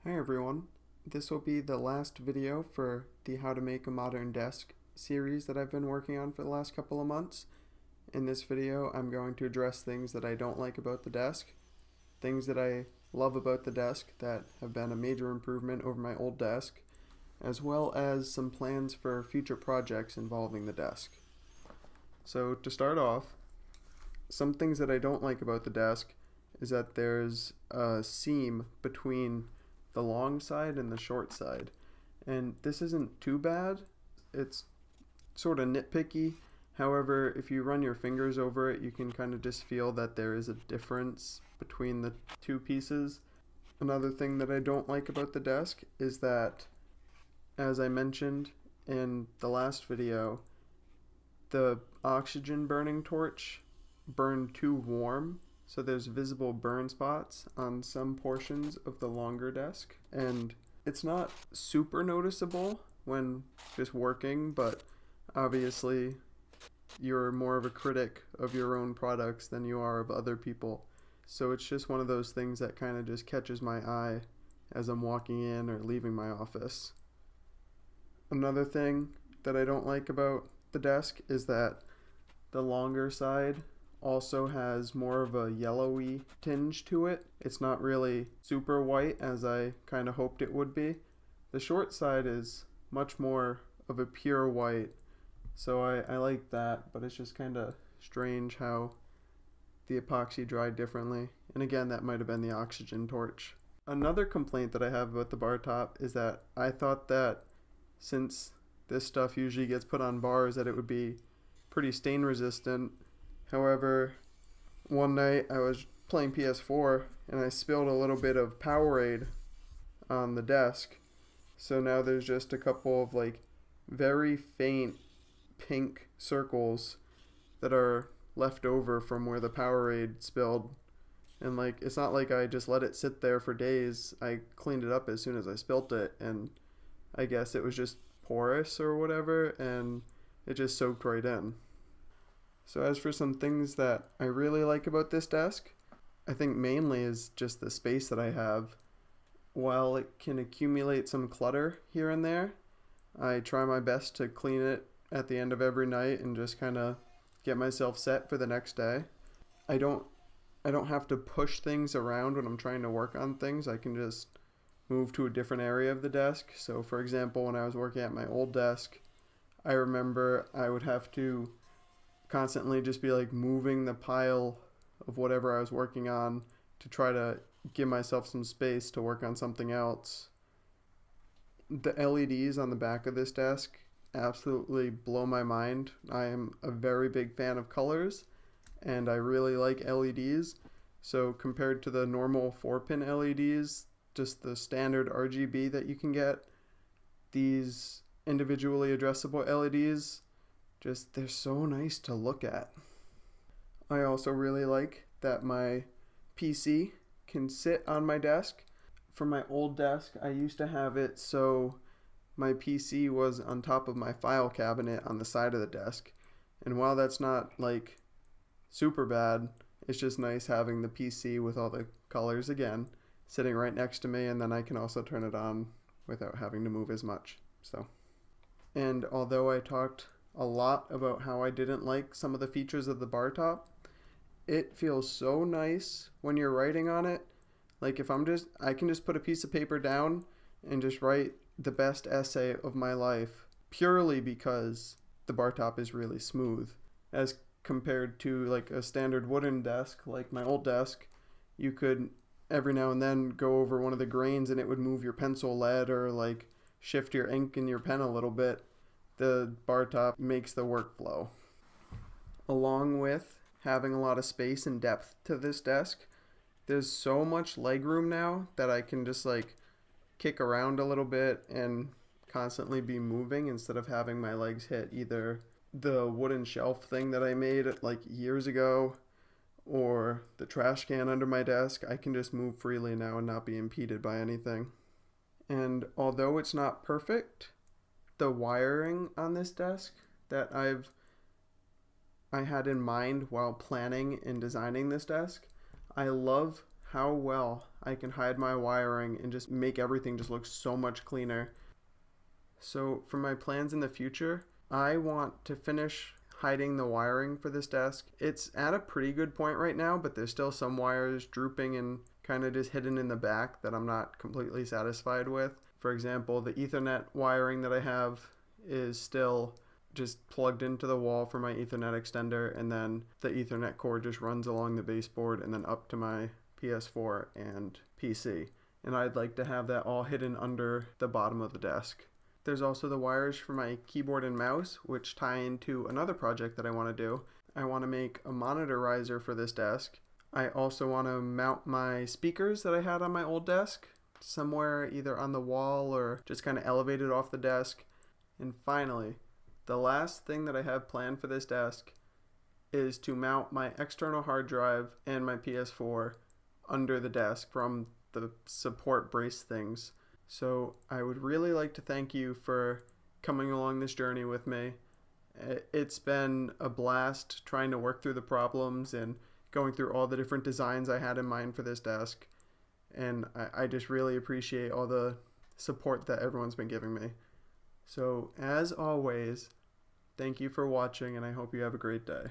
Hi everyone, this will be the last video for the How to Make a Modern Desk series that I've been working on for the last couple of months. In this video, I'm going to address things that I don't like about the desk, things that I love about the desk that have been a major improvement over my old desk, as well as some plans for future projects involving the desk. So to start off, some things that I don't like about the desk is that there's a seam between the long side and the short side. And this isn't too bad. It's sort of nitpicky. However, if you run your fingers over it, you can kind of just feel that there is a difference between the two pieces. Another thing that I don't like about the desk is that, as I mentioned in the last video, the oxygen burning torch burned too warm, so there's visible burn spots on some portions of the longer desk, and it's not super noticeable when just working, but obviously you're more of a critic of your own products than you are of other people, so it's just one of those things that kind of just catches my eye as I'm walking in or leaving my office. Another thing that I don't like about the desk is that the longer side also has more of a yellowy tinge to it. It's not really super white as I kind of hoped it would be. The short side is much more of a pure white, so I like that, but it's just kind of strange how the epoxy dried differently. And again, that might have been the oxygen torch. Another complaint that I have about the Bartop is that I thought that since this stuff usually gets put on bars that it would be pretty stain resistant. However, one night I was playing PS4 and I spilled a little bit of Powerade on the desk. So now there's just a couple of very faint pink circles that are left over from where the Powerade spilled. And it's not like I just let it sit there for days. I cleaned it up as soon as I spilt it, and I guess it was just porous or whatever, and it just soaked right in. So as for some things that I really like about this desk, I think mainly is just the space that I have. While it can accumulate some clutter here and there, I try my best to clean it at the end of every night and just kind of get myself set for the next day. I don't have to push things around when I'm trying to work on things. I can just move to a different area of the desk. So for example, when I was working at my old desk, I remember I would have to constantly just be moving the pile of whatever I was working on to try to give myself some space to work on something else. The LEDs on the back of this desk absolutely blow my mind. I am a very big fan of colors and I really like LEDs. So compared to the normal 4-pin LEDs, just the standard RGB that you can get, these individually addressable LEDs, they're so nice to look at. I also really like that my PC can sit on my desk. For my old desk, I used to have it so my PC was on top of my file cabinet on the side of the desk. And while that's not super bad, it's just nice having the PC with all the colors again sitting right next to me, and then I can also turn it on without having to move as much. And although I talked a lot about how I didn't like some of the features of the Bartop, it feels so nice when you're writing on it. I can just put a piece of paper down and just write the best essay of my life purely because the Bartop is really smooth. As compared to a standard wooden desk like my old desk, you could every now and then go over one of the grains and it would move your pencil lead or shift your ink in your pen a little bit. The Bartop makes the workflow. Along with having a lot of space and depth to this desk, there's so much legroom now that I can just kick around a little bit and constantly be moving instead of having my legs hit either the wooden shelf thing that I made years ago or the trash can under my desk. I can just move freely now and not be impeded by anything. And although it's not perfect, the wiring on this desk that I had in mind while planning and designing this desk, I love how well I can hide my wiring and just make everything just look so much cleaner. So for my plans in the future, I want to finish hiding the wiring for this desk. It's at a pretty good point right now, but there's still some wires drooping and kind of just hidden in the back that I'm not completely satisfied with. For example, the Ethernet wiring that I have is still just plugged into the wall for my Ethernet extender, and then the Ethernet cord just runs along the baseboard and then up to my PS4 and PC. And I'd like to have that all hidden under the bottom of the desk. There's also the wires for my keyboard and mouse, which tie into another project that I want to do. I want to make a monitor riser for this desk. I also want to mount my speakers that I had on my old desk somewhere either on the wall or just kind of elevated off the desk. And finally, the last thing that I have planned for this desk is to mount my external hard drive and my PS4 under the desk from the support brace things. So I would really like to thank you for coming along this journey with me. It's been a blast trying to work through the problems and going through all the different designs I had in mind for this desk. And I just really appreciate all the support that everyone's been giving me. So as always, thank you for watching, and I hope you have a great day.